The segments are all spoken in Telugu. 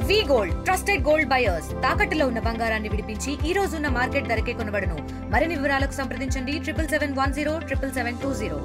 వి గోల్డ్ ట్రస్టెడ్ గోల్డ్ బయర్స్ తాకట్టులో ఉన్న బంగారాన్ని విడిపించి ఈ రోజు ఉన్న మార్కెట్ ధరకే కొనబడును. మరిన్ని వివరాలకు సంప్రదించండి 7771077720.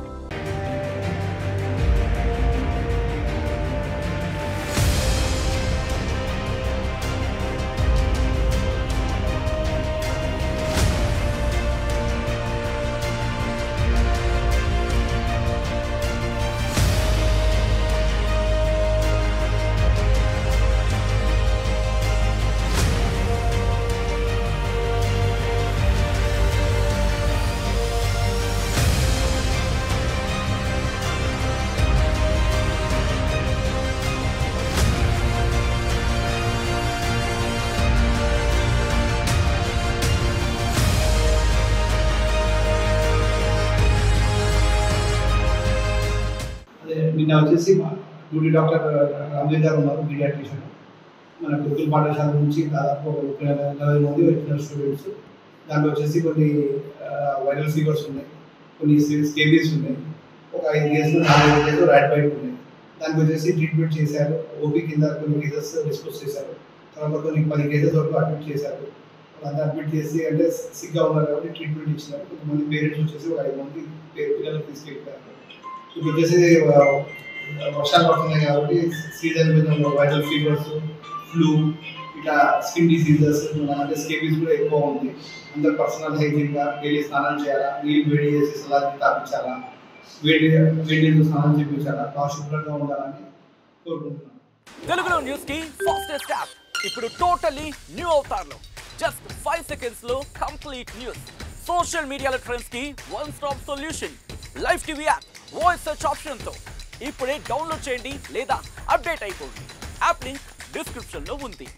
నిన్న వచ్చేసి డ్యూటీ డాక్టర్ రామదేవ్ గారు ఉన్నారు, పీడియాట్రిషియన్. మన గురుకుల పాఠశాల నుంచి దాదాపు 40 మంది వచ్చిన స్టూడెంట్స్. దాంట్లో వచ్చేసి కొన్ని వైరల్ ఫీవర్స్ ఉన్నాయి, కొన్ని స్కేబీస్ ఉన్నాయి, ఒక 5 కేసులు 4 కేసులు ర్యాట్ బైట్ ఉన్నాయి. దానికి వచ్చేసి ట్రీట్మెంట్ చేశారు. ఓపీ కింద కొన్ని కేసెస్ డిస్పోజ్ చేశారు. తర్వాత కొన్ని 10 కేసెస్ వరకు అడ్మిట్ చేశారు. అంతా అడ్మిట్ చేసి అంటే సిగ్గా ఉన్నారు కాబట్టి ట్రీట్మెంట్ ఇచ్చినారు. కొంతమంది పేరెంట్స్ వచ్చేసి ఒక 5 మంది పిల్లలకు తీసుకెళ్ళిపోయారు. ఇప్పుడు వచ్చేసి వర్షాలు పడుతున్నాయి కాబట్టి సీజన్ మీద వైరల్ ఫీవర్స్, ఫ్లూ, ఇట్లా స్కిన్ డిసీజెస్, అంటే స్కేబీస్ కూడా ఎక్కువ ఉంది. అందరు పర్సనల్ హైజీన్గా డైలీ స్నానం చేయాలా, నీళ్ళు వేడి చేసి సలాకి తాపించాలా, వేడి నీళ్ళు స్నానం చేయించాలా, బాగా శుభ్రంగా ఉండాలని కోరుకుంటున్నాను. తెలుగులో న్యూస్ కి ఫాస్టెస్ట్ యాప్ ఇప్పుడు టోటల్లీ న్యూ అవతార్లో జస్ట్ 5 సెకండ్స్ లో కంప్లీట్ న్యూస్. సోషల్ మీడియాలో ట్రెండ్స్ కి one stop solution. Live TV app voice search option తో ఇప్పుడే డౌన్లోడ్ చేయండి లేదా అప్డేట్ అయిపోండి. యాప్ లింక్ డిస్క్రిప్షన్ లో ఉంది.